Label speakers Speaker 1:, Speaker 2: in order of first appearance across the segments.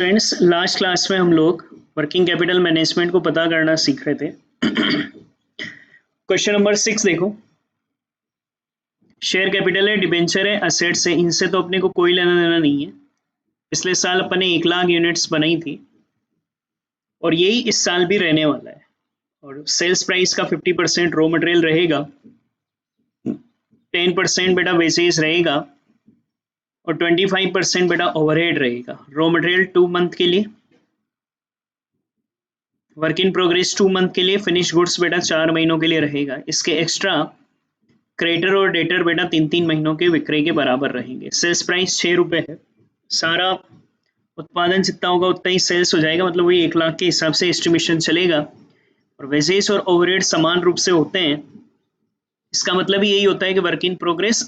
Speaker 1: Friends, last class में हम लोग वर्किंग कैपिटल मैनेजमेंट को पता करना सीख रहे थे। क्वेश्चन नंबर 6 देखो। शेयर कैपिटल है, डिबेंचर है, असेट्स है, इनसे तो अपने को कोई लेना देना नहीं है। पिछले साल अपन ने 1 लाख यूनिट्स बनाई थी और यही इस साल भी रहने वाला है। और सेल्स प्राइस का 50% रॉ मटेरियल रहेगा, 10% बेटा वेजेस रहेगा और 25% बेटा ओवरहेड रहेगा। रॉ मटेरियल 2 मंथ के लिए, वर्क इन प्रोग्रेस 2 मंथ के लिए, फिनिश गुड्स बेटा 4 महीनों के लिए रहेगा। इसके एक्स्ट्रा क्रेडिटर और डेटर बेटा 3-3 महीनों के विक्रय के बराबर रहेंगे। सेल्स प्राइस 6 रुपये है। सारा उत्पादन जितना होगा उतना ही सेल्स हो जाएगा, मतलब वही 1 लाख के हिसाब से एस्टिमेशन चलेगा। और वेजेस और ओवरहेड समान रूप से होते हैं। इसका मतलब यही होता है कि वर्क इन प्रोग्रेस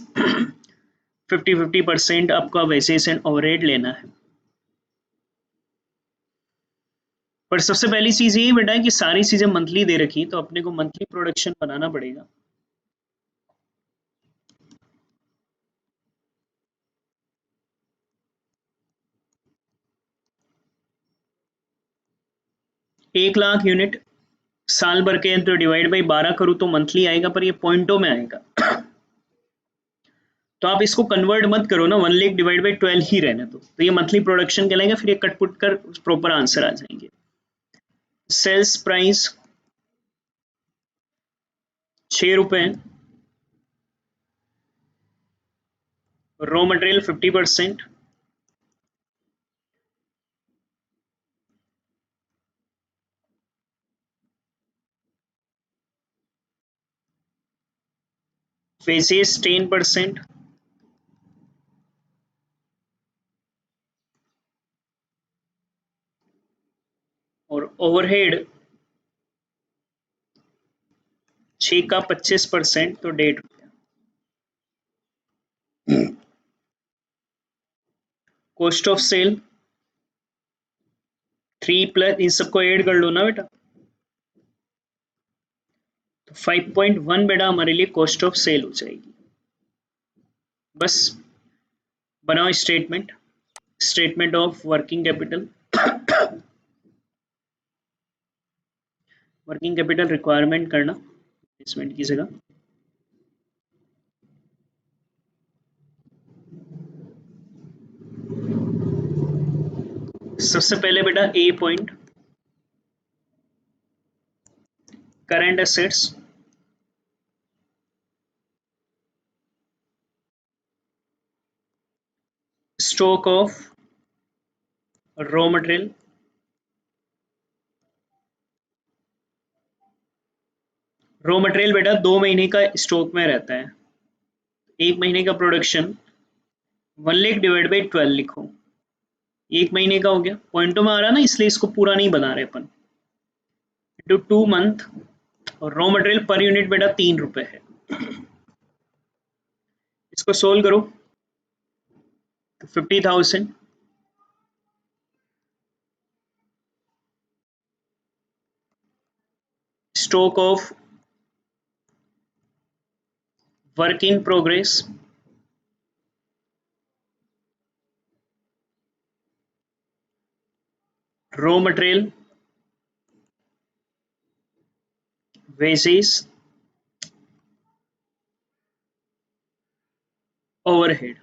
Speaker 1: 50-50% आपका वेजेस एंड ओवरहेड लेना है। पर सबसे पहली चीज यही बेटा है कि सारी चीजें मंथली दे रखी, तो अपने को मंथली प्रोडक्शन बनाना पड़ेगा। एक लाख यूनिट साल भर के तो डिवाइड बाई 12 करूँ तो मंथली आएगा, पर ये पॉइंटों में आएगा। तो आप इसको कन्वर्ट मत करो ना, 1 लाख डिवाइड बाई 12 ही रहने दो, तो ये मंथली प्रोडक्शन कहलाएगा। फिर ये कट पुट कर प्रॉपर आंसर आ जाएंगे। सेल्स प्राइस 6 रुपए, रॉ मटेरियल 50%, वेजेस 10%, और ओवरहेड 6 का 25%, तो 1.5 रुपया। कॉस्ट ऑफ सेल 3 प्लस, इन सबको ऐड कर लो ना बेटा, तो 5.1 बेटा हमारे लिए कॉस्ट ऑफ सेल हो जाएगी। बस बनाओ statement, statement of working capital. Working capital requirement करना इन्वेस्टमेंट की जगह। सबसे पहले बेटा A point, current assets, stock of raw material, raw material बेटा 2 महीने का स्टॉक में रहता है। 1 महीने का प्रोडक्शन 1 लाख डिवाइड बाई 12 लिखो, 1 महीने का हो गया। पॉइंटों में आ रहा ना, इसलिए इसको पूरा नहीं बना रहे अपन। इंटू 2 मंथ, और रॉ मटेरियल पर यूनिट बेटा 3 रुपए है। इसको सोल्व करो तो 50,000 stock of work in progress raw material wages overhead,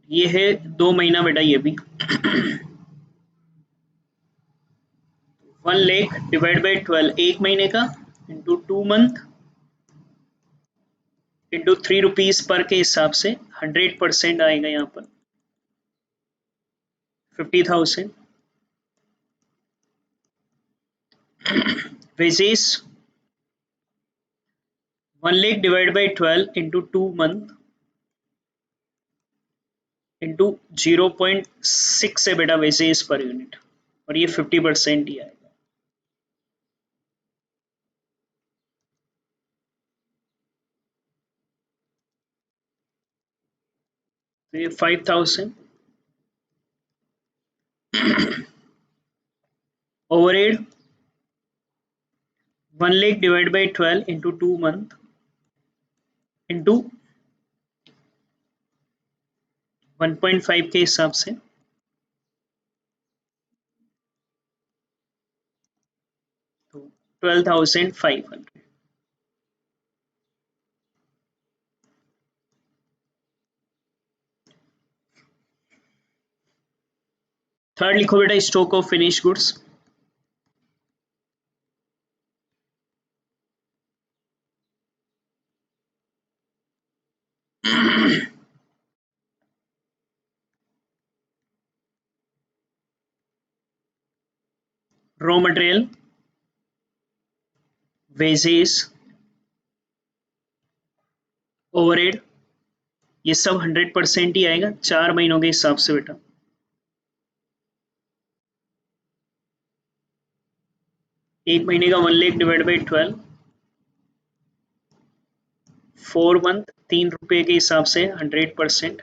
Speaker 1: ये है 2 महीना बेटा। ये भी 1 लाख डिवाइड बाई 12 1 महीने का, into 2 month, into 3 rupees per के हिसाब से 100% आएगा यहाँ पर 50,000। Wages 1 lakh divide by 12 into 2 month into 0.6 है बेटा वेजेस पर यूनिट, और ये 50% ही आएगा। तो ये 5,000। Overhead 1 lakh divide by 12 into 2 month into 1.5 के हिसाब से 12,500। थर्ड लिखो बेटा, stock of finish goods. Raw material, wages, overhead, ये सब 100% ही आएगा 4 महीनों के हिसाब से बेटा। एक महीने का 1 लाख डिवाइड बाई 12, 4 मंथ 3 रुपए के हिसाब से 100%।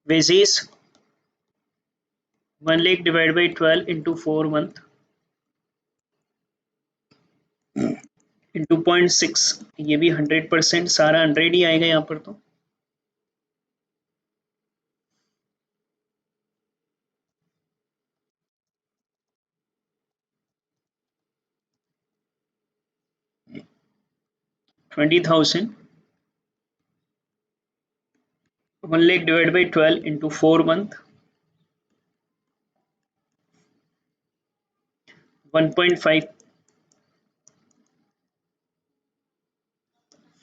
Speaker 1: Wages 1 lakh divide by 12 into 4 month into 0.6, ये भी 100%, सारा 100 ही आएगा यहाँ पर। तो $20,000, 1 lakh divide by 12 into 4 month, 1.5,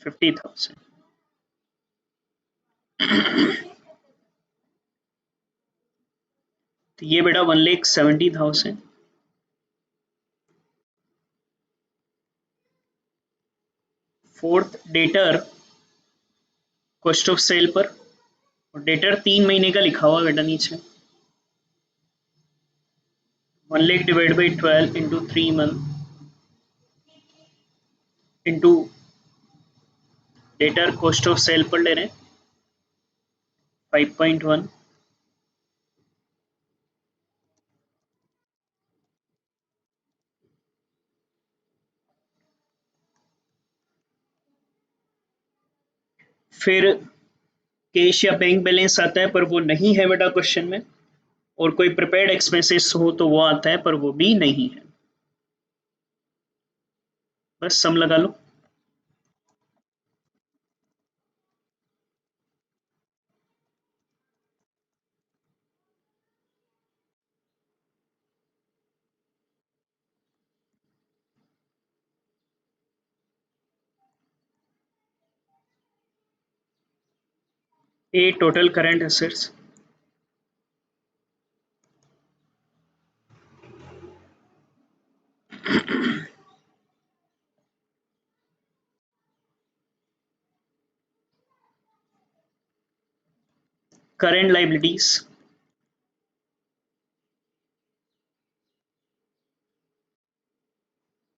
Speaker 1: 50,000। तो ये बेटा 1,70,000। Fourth debtor cost of sale पर, और डेटर 3 महीने का लिखा हुआ बेटा नीचे। 1 lakh divide by 12 into 3 month into debtor cost of sale पर ले रहे हैं 5.1। फिर कैश या बैंक बैलेंस आता है, पर वो नहीं है बेटा क्वेश्चन में। और कोई प्रिपेयर्ड एक्सपेंसेस हो तो वो आता है, पर वो भी नहीं है। बस सम लगा लो। A total current assets, current liabilities,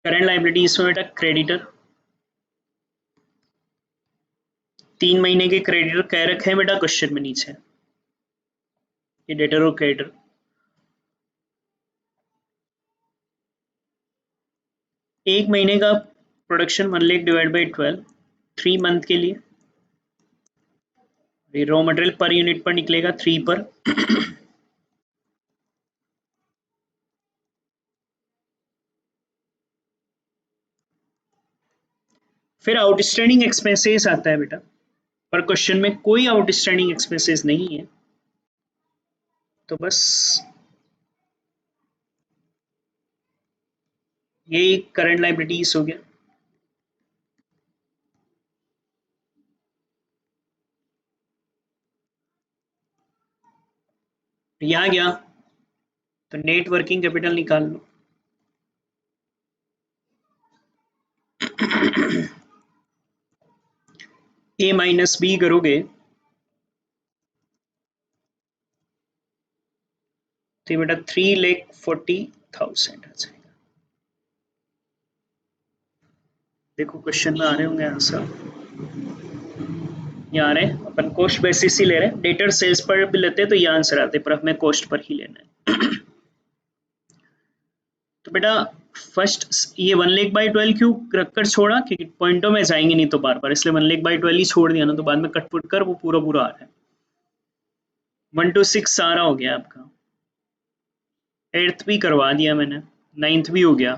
Speaker 1: current liabilities में बेटा क्रेडिटर, 3 महीने के क्रेडिटर कह रखे हैं बेटा क्वेश्चन में नीचे, ये डेटर और क्रेडिटर। एक महीने का production 1 lakh divide by 12, 3 month के लिए। रॉ मटेरियल पर यूनिट पर निकलेगा 3 पर। फिर आउटस्टैंडिंग एक्सपेंसेस आता है बेटा, पर क्वेश्चन में कोई आउटस्टैंडिंग एक्सपेंसेस नहीं है, तो बस ये करंट लाइबिलिटीज हो गया। यहाँ गया तो नेट वर्किंग कैपिटल निकाल लो। ए माइनस बी करोगे तो बेटा 3,40,000 आ जाएगा। देखो क्वेश्चन में आ रहे होंगे आंसर, यहाँ आ रहे हैं। अपन कॉस्ट बेसिस ही ले रहे हैं, डेटर सेल्स पर भी लेते तो ये आंसर आते, पर हमें कॉस्ट पर ही लेना है। तो बेटा फर्स्ट ये 1 लाख बाई 12 क्यों रखकर छोड़ा, क्योंकि पॉइंटों में जाएंगे नहीं तो बार बार, इसलिए 1 लाख बाई 12 ही छोड़ दिया ना, तो बाद में कटपुट कर वो पूरा पूरा आ रहा है। 1 to 6 सारा हो गया आपका। 8th भी करवा दिया मैंने, 9th भी हो गया,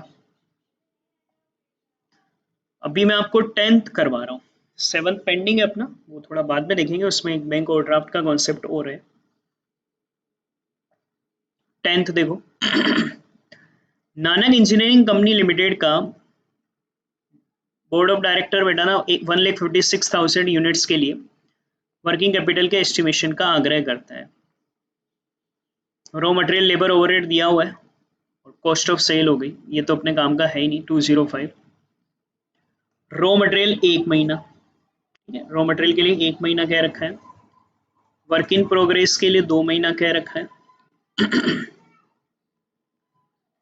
Speaker 1: अभी मैं आपको 10th करवा रहा हूँ। 7th पेंडिंग है अपना, वो थोड़ा बाद में देखेंगे, उसमें एक बैंक ओवरड्राफ्ट का कॉन्सेप्ट और है। 10th देखो नानक इंजीनियरिंग कंपनी लिमिटेड का बोर्ड ऑफ डायरेक्टर बेटा ना 1,56,000 यूनिट्स के लिए वर्किंग कैपिटल के एस्टिमेशन का आग्रह करता है। रॉ मटेरियल लेबर ओवरहेड दिया हुआ है और कॉस्ट ऑफ सेल हो गई, ये तो अपने काम का है ही नहीं, 205। रॉ मटेरियल 1 महीना, ठीक है, रॉ मटेरियल के लिए 1 महीना कह रखा है, वर्क इन प्रोग्रेस के लिए 2 महीना कह रखा है,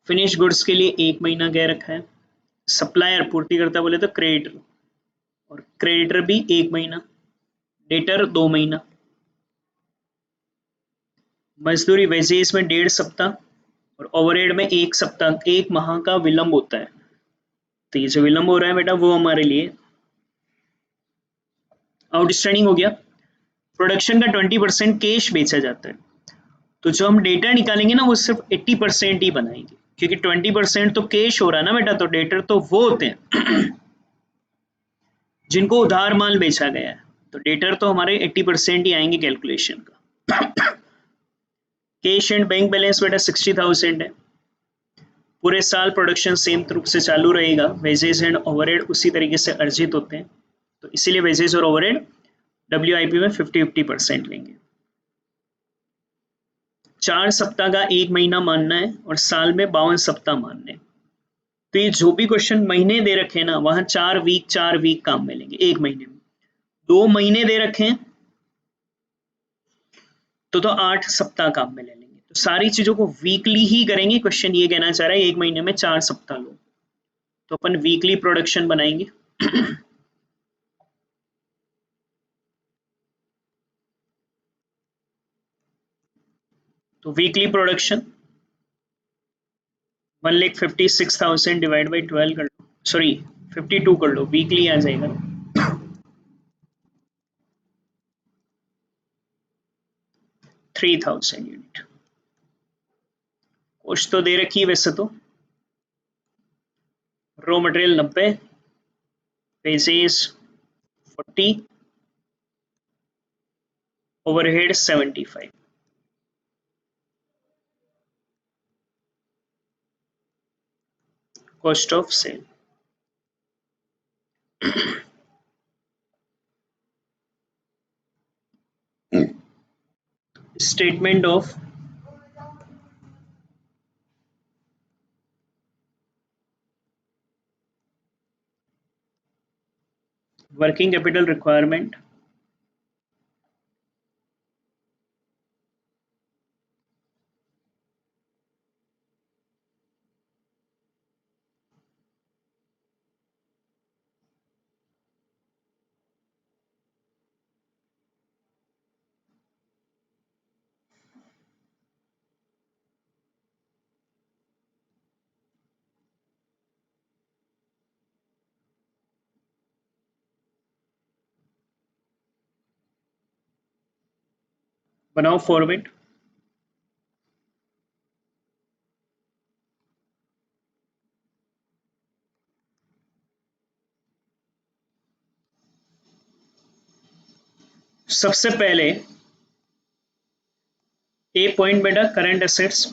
Speaker 1: फिनिश गुड्स के लिए 1 महीना कह रखा है, सप्लायर पूर्ति करता बोले तो क्रेडिटर, और क्रेडिटर भी 1 महीना, डेटर 2 महीना, मजदूरी वेजेस में 1.5 सप्ताह और ओवरहेड में 1 सप्ताह, 1 माह का विलंब होता है। तो ये जो विलंब हो रहा है बेटा वो हमारे लिए आउटस्टैंडिंग हो गया। प्रोडक्शन का 20% कैश बेचा जाता है, तो जो हम डेटा निकालेंगे ना वो सिर्फ 80% ही बनाएंगे, क्योंकि 20% तो कैश हो रहा है ना बेटा, तो डेटर तो वो होते हैं जिनको उधार माल बेचा गया है, तो डेटर तो हमारे 80% ही आएंगे कैलकुलेशन का। कैश एंड बैंक बैलेंस बेटा 60,000 है, पूरे साल प्रोडक्शन सेम रूप से चालू रहेगा, वेजेस एंड ओवरहेड उसी तरीके से अर्जित होते हैं, तो इसीलिए वेजेस और ओवरहेड WIP में 50-50% लेंगे। 4 सप्ताह का 1 महीना मानना है और साल में 52 सप्ताह मानने हैं। तो ये जो भी क्वेश्चन महीने दे रखे हैं ना, वहां 4 वीक काम में लेंगे 1 महीने में। 2 महीने दे रखे हैं तो 8 सप्ताह काम में ले लेंगे, तो सारी चीजों को वीकली ही करेंगे। क्वेश्चन ये कहना चाह रहा है 1 महीने में 4 सप्ताह लो, तो अपन वीकली प्रोडक्शन बनाएंगे। तो वीकली प्रोडक्शन 1,56,000 डिवाइड बाई 12 कर लो, सॉरी 52 कर लो, वीकली आ जाएगा 3,000 यूनिट। कुछ तो दे रखी है वैसे तो, raw material 90, wages 40, overhead 75, cost of sale. Statement of working capital requirement, बनाओ फॉर्मेट। सबसे पहले ए पॉइंट बेटा current assets,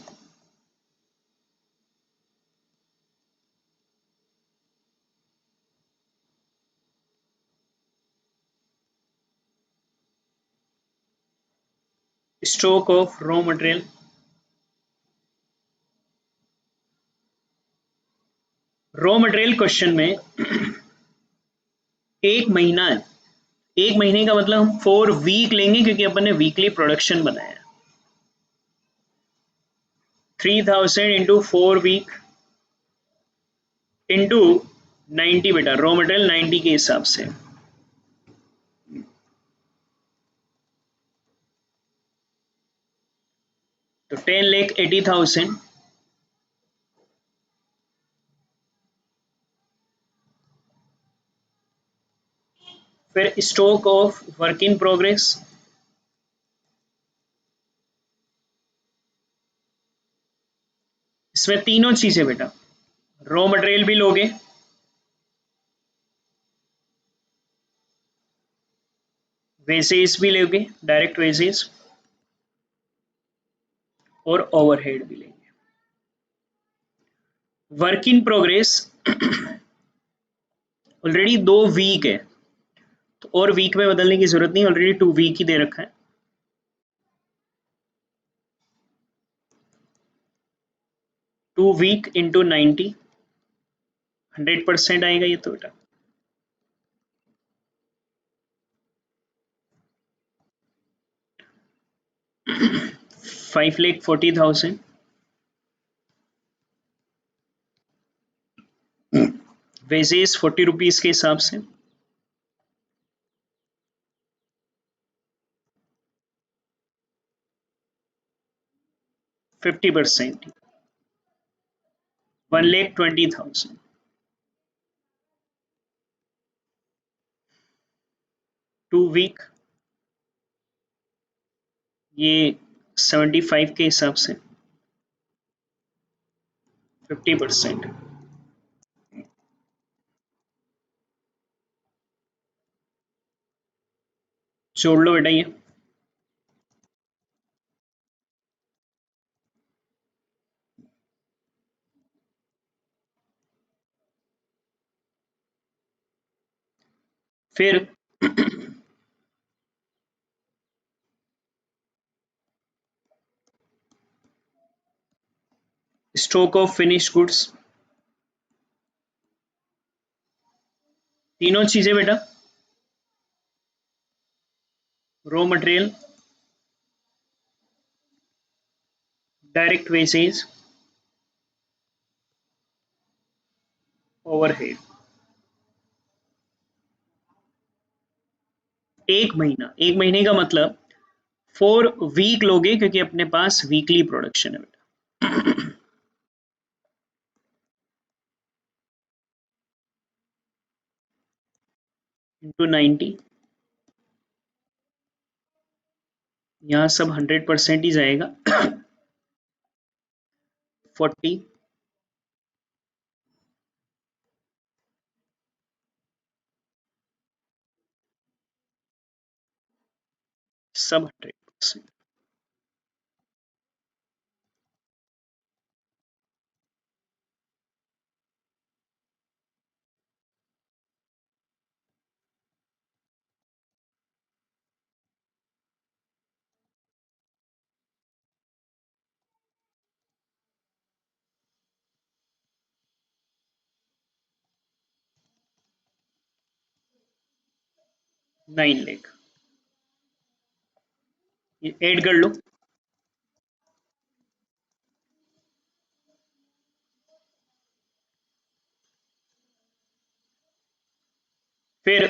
Speaker 1: stock of raw material, raw material question में 1 महीना है, 1 महीने का मतलब हम 4 वीक लेंगे क्योंकि अपन ने वीकली प्रोडक्शन बनाया। 3,000 इंटू 4 वीक इंटू 90 बेटा, रॉ मटेरियल 90 के हिसाब से, तो 10,80,000 फिर stock of work in progress, इसमें तीनों चीजें बेटा, रॉ मटेरियल भी लोगे, वेजेस भी लोगे, डायरेक्ट वेजेस, और ओवरहेड भी लेंगे। Work in progress already 2 week है, तो और वीक में बदलने की जरूरत नहीं, ऑलरेडी 2 वीक ही दे रखा है। 2 वीक इंटू 90, 100% आएगा ये तो बेटा। 5,40,000, वेजेस 40 रुपीज के हिसाब से, 50%, 1,20,000, 2 वीक ये 75 के हिसाब से, 50%। जोड़ लो बेटा ये, फिर स्टॉक ऑफ फिनिश गुड्स, तीनों चीजें बेटा, raw material, direct wages, overhead. 1 महीना, 1 महीने का मतलब 4 वीक लोगे, क्योंकि अपने पास वीकली प्रोडक्शन है बेटा। इंटू 90, यहाँ सब 100% ही जाएगा। 40, सब 100%। 9 लाख, ये ऐड कर लो। फिर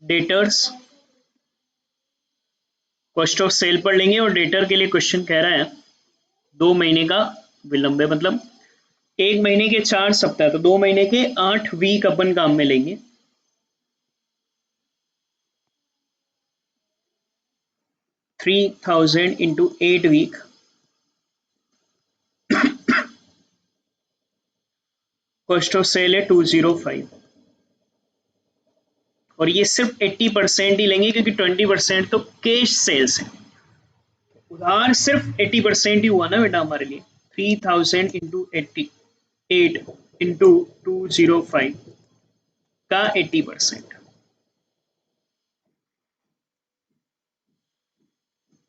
Speaker 1: डेटर्स, कॉस्ट ऑफ सेल पर लेंगे, और डेटर के लिए क्वेश्चन कह रहा है 2 महीने का विलंब है, मतलब 1 महीने के 4 सप्ताह, तो 2 महीने के 8 वीक अपन काम में लेंगे। 3,000 into 8 week, cost of sale है 205, और ये सिर्फ 80% ही लेंगे, क्योंकि 20% तो कैश सेल्स है। उधार सिर्फ 80% ही हुआ ना बेटा हमारे लिए। 3,000 इंटू 8 इंटू 205 का 80%,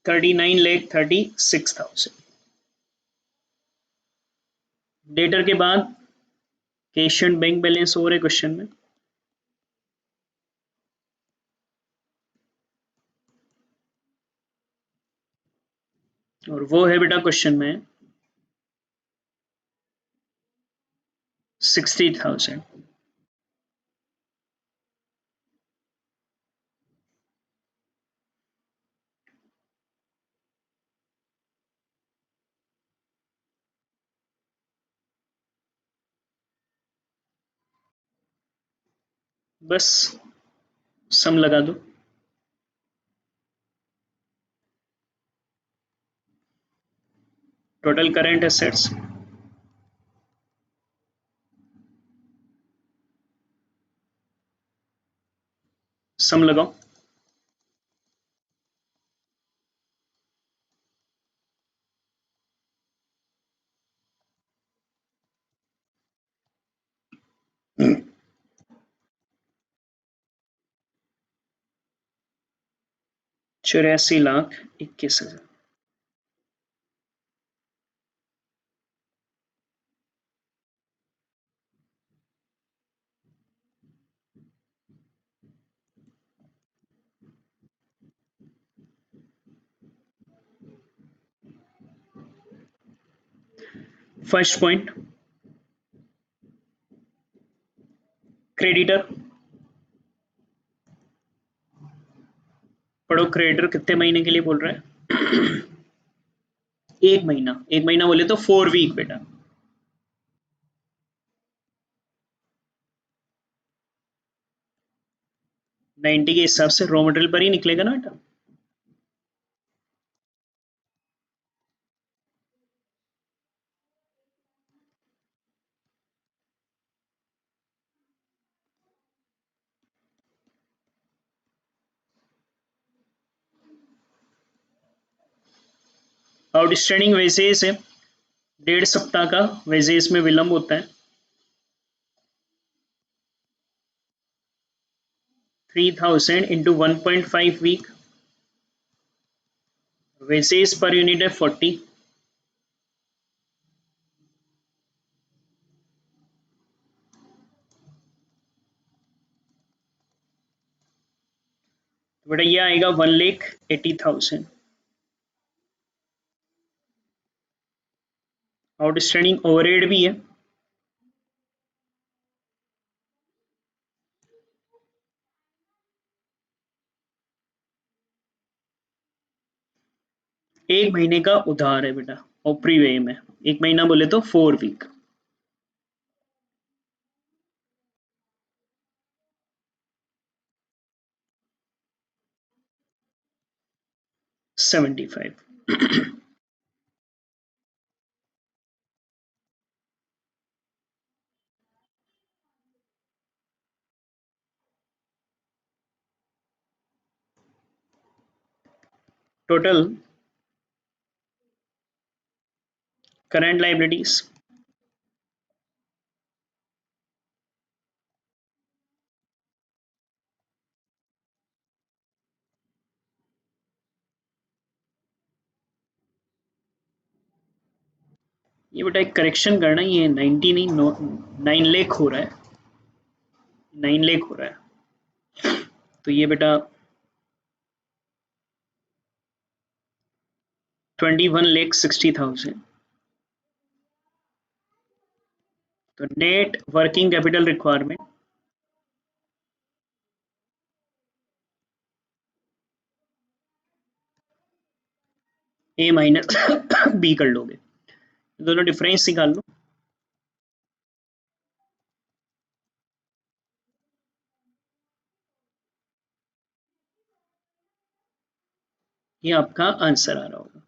Speaker 1: 39,36,000। डेटर के बाद कैश एंड बैंक बैलेंस और है क्वेश्चन में, और वो है बेटा क्वेश्चन में 60,000। बस सम लगा दो। टोटल करंट एसेट्स, सम लगाओ। ₹84,21,000। First point, creditor. पढ़ो, क्रेडिटर कितने महीने के लिए बोल रहा है? 1 महीना। 1 महीना बोले तो 4 वीक बेटा। 90 के हिसाब से रॉ मटेरियल पर ही निकलेगा ना बेटा। आउटस्टैंडिंग वेजेस है, 1.5 सप्ताह का वेजेस में विलंब होता है। 3000 into 1.5 week, wages per unit है 40। तो बेटा ये आएगा 1,80,000। आउटस्टैंडिंग ओवरहेड भी है, एक महीने का उधार है बेटा ओपरी वे में। 1 महीना बोले तो 4 वीक। $75। टोटल करंट लाइबिलिटीज, ये बेटा एक करेक्शन करना, ये 90 नहीं, 9 लाख हो रहा है। 9 लाख हो रहा है, तो ये बेटा 21,60,000। तो नेट वर्किंग कैपिटल रिक्वायरमेंट, ए माइनस बी कर लोगे, दोनों डिफरेंस निकाल लो। ये आपका आंसर आ रहा होगा।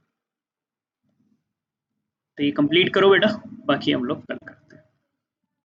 Speaker 1: तो ये कंप्लीट करो बेटा, बाकी हम लोग कल करेंगे।